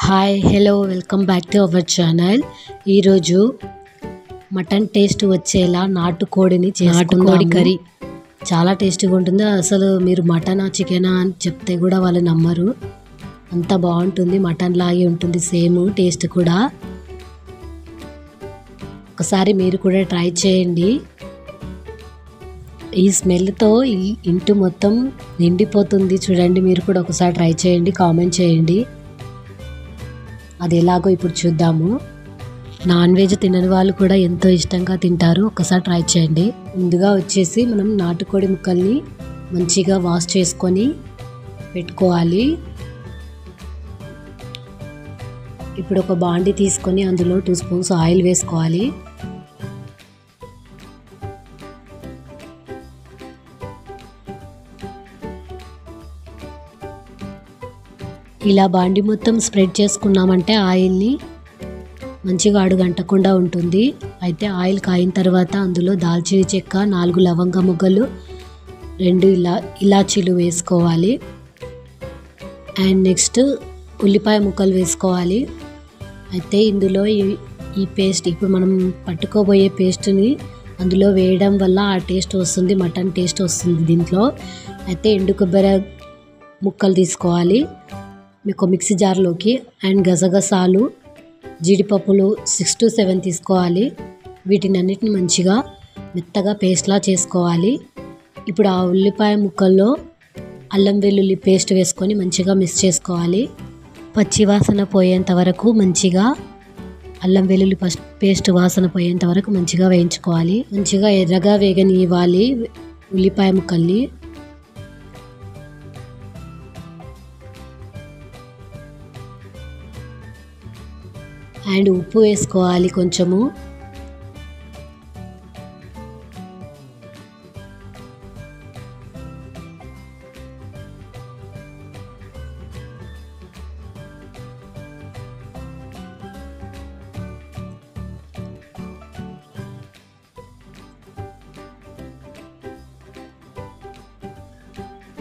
Hi hello welcome back to our channel. ఈరోజు mutton taste వచ్చేలా నాటుకోడి కర్రీ చాలా టేస్టీగా ఉంటుంది. అసలు మీరు మటనా చికెనా అని చెప్తే కూడా వాళ్ళు నమ్మరు, అంత బాగుంటుంది. మటన్ లాగే ఉంటుంది సేమ్ టేస్ట్ కూడా. ఒకసారి మీరు కూడా ట్రై చేయండి. ఈ స్మెల్తో ఇంటి మొత్తం నిండిపోతుంది. చూడండి, మీరు కూడా ఒకసారి ట్రై చేయండి, కామెంట్ చేయండి. అది ఎలాగో ఇప్పుడు చూద్దాము. నాన్ వెజ్ తినని వాళ్ళు కూడా ఎంతో ఇష్టంగా తింటారు. ఒకసారి ట్రై చేయండి. ముందుగా వచ్చేసి మనం నాటుకోడి ముక్కల్ని మంచిగా వాష్ చేసుకొని పెట్టుకోవాలి. ఇప్పుడు ఒక బాండి తీసుకొని అందులో 2 స్పూన్స్ ఆయిల్ వేసుకోవాలి. ఇలా బాండి మొత్తం స్ప్రెడ్ చేసుకున్నామంటే ఆయిల్ని మంచిగా అడుగంటకుండా ఉంటుంది. అయితే ఆయిల్ కాయిన తర్వాత అందులో దాల్చిన చెక్క, 4 లవంగ ముగ్గలు, 2 ఇలాచీలు వేసుకోవాలి. అండ్ నెక్స్ట్ ఉల్లిపాయ ముక్కలు వేసుకోవాలి. అయితే ఇందులో ఈ పేస్ట్, ఇప్పుడు మనం పట్టుకోబోయే పేస్ట్ని అందులో వేయడం వల్ల ఆ టేస్ట్ వస్తుంది, మటన్ టేస్ట్ వస్తుంది దీంట్లో. అయితే ఎండు కొబ్బరి ముక్కలు తీసుకోవాలి మీకు మిక్సీ జార్లోకి. అండ్ గసగసాలు, జీడిపప్పులు 6 to 7 తీసుకోవాలి. వీటిని అన్నిటిని మంచిగా మెత్తగా పేస్ట్లా చేసుకోవాలి. ఇప్పుడు ఆ ఉల్లిపాయ ముక్కల్లో అల్లం వెల్లుల్లి పేస్ట్ వేసుకొని మంచిగా మిక్స్ చేసుకోవాలి. పచ్చివాసన పోయేంత వరకు మంచిగా అల్లం వెల్లుల్లి పేస్ట్ వాసన పోయేంత వరకు మంచిగా వేయించుకోవాలి. మంచిగా ఎర్రగా వేగనివ్వాలి ఉల్లిపాయ ముక్కల్ని. అండ్ ఉప్పు వేసుకోవాలి కొంచెము.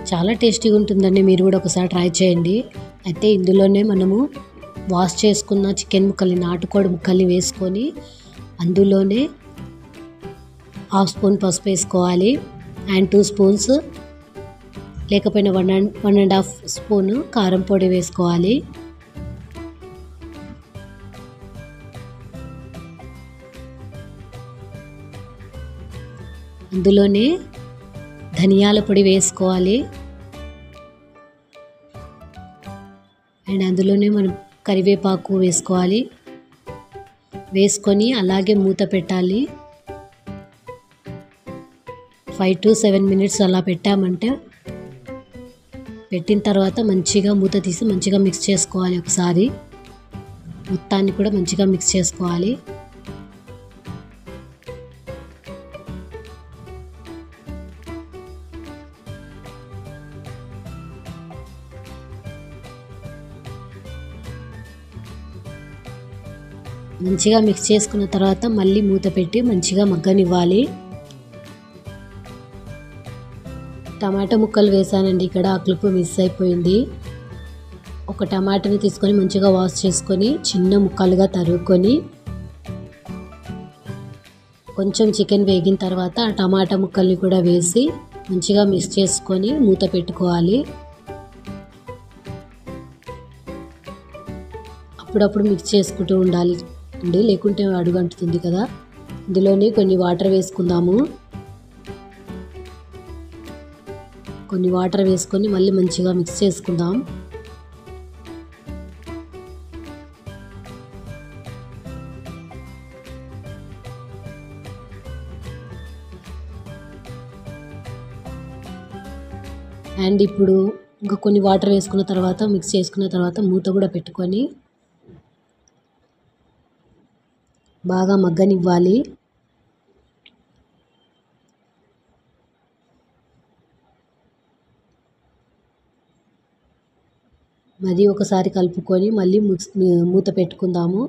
చాలా టేస్టీగా ఉంటుందండి, మీరు కూడా ఒకసారి ట్రై చేయండి. అయితే ఇందులోనే మనము వాష్ చేసుకున్న చికెన్ ముక్కల్ని, నాటుకోడి ముక్కల్ని వేసుకొని అందులోనే 1/2 స్పూన్ పసుపు వేసుకోవాలి. అండ్ 2 స్పూన్స్ లేకపోయినా 1.5 స్పూన్ కారం పొడి వేసుకోవాలి. అందులోనే ధనియాల పొడి వేసుకోవాలి. అండ్ అందులోనే మనం కరివేపాకు వేసుకోవాలి. వేసుకొని అలాగే మూత పెట్టాలి. 5 to 7 minutes అలా పెట్టామంటే, పెట్టిన తర్వాత మంచిగా మూత తీసి మంచిగా మిక్స్ చేసుకోవాలి. ఒకసారి మొత్తాన్ని కూడా మంచిగా మిక్స్ చేసుకోవాలి. మంచిగా మిక్స్ చేసుకున్న తర్వాత మళ్ళీ మూత పెట్టి మంచిగా మగ్గనివ్వాలి. టమాటా ముక్కలు వేసానండి ఇక్కడ, ఆ క్లిప్ మిస్ అయిపోయింది. ఒక టమాటాని తీసుకొని మంచిగా వాష్ చేసుకొని చిన్న ముక్కలుగా తరుగుకొని కొంచెం చికెన్ వేగిన తర్వాత ఆ టమాటా ముక్కల్ని కూడా వేసి మంచిగా మిక్స్ చేసుకొని మూత పెట్టుకోవాలి. అప్పుడప్పుడు మిక్స్ చేసుకుంటూ ఉండాలి అండి, లేకుంటే అడుగంటుతుంది కదా. ఇందులోనే కొన్ని వాటర్ వేసుకుందాము. కొన్ని వాటర్ వేసుకొని మళ్ళీ మంచిగా మిక్స్ చేసుకుందాం. అండ్ ఇప్పుడు ఇంకా కొన్ని వాటర్ వేసుకున్న తర్వాత మిక్స్ చేసుకున్న తర్వాత మూత కూడా పెట్టుకొని బాగా మగ్గనివ్వాలి. మరి ఒకసారి కలుపుకొని మళ్ళీ మూత పెట్టుకుందాము.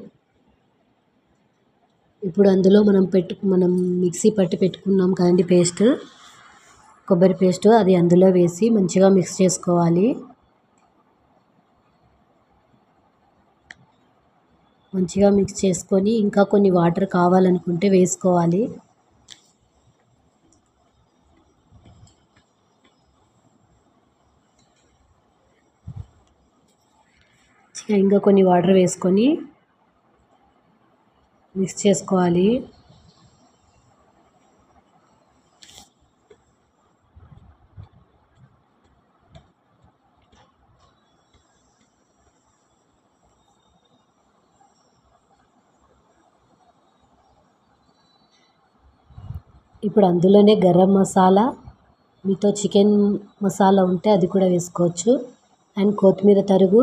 ఇప్పుడు అందులో మనం మిక్సీ పట్టి పెట్టుకున్నాం కదండి పేస్ట్, కొబ్బరి పేస్ట్, అది అందులో వేసి మంచిగా మిక్స్ చేసుకోవాలి. మంచిగా మిక్స్ చేసుకొని ఇంకా కొన్ని వాటర్ కావాలనుకుంటే వేసుకోవాలి. ఇంకా కొన్ని వాటర్ వేసుకొని మిక్స్ చేసుకోవాలి. ఇప్పుడు అందులోనే గరం మసాలా, మీతో చికెన్ మసాలా ఉంటే అది కూడా వేసుకోవచ్చు. అండ్ కొత్తిమీర తరుగు,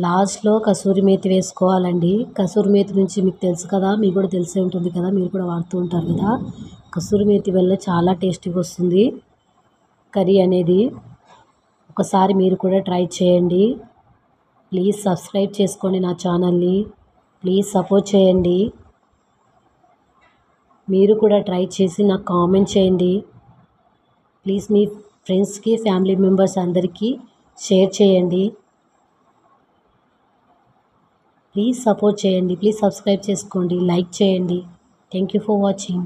లాస్ట్లో కసూరి మేతి వేసుకోవాలండి. కసూరి మేతి నుంచి మీకు తెలుసు కదా, మీకు కూడా తెలిసే ఉంటుంది కదా, మీరు కూడా వాడుతూ ఉంటారు కదా. కసూరి మేతి వల్ల చాలా టేస్టీగా వస్తుంది కర్రీ అనేది. ఒకసారి మీరు కూడా ట్రై చేయండి. ప్లీజ్ సబ్స్క్రైబ్ చేసుకోండి నా ఛానల్ని. ప్లీజ్ సపోర్ట్ చేయండి. మీరు కూడా ట్రై చేసి నాకు కామెంట్ చేయండి. ప్లీజ్ మీ ఫ్రెండ్స్కి, ఫ్యామిలీ మెంబర్స్ అందరికీ షేర్ చేయండి. ప్లీజ్ సపోర్ట్ చేయండి. ప్లీజ్ సబ్స్క్రైబ్ చేసుకోండి, లైక్ చేయండి. Thank you for watching.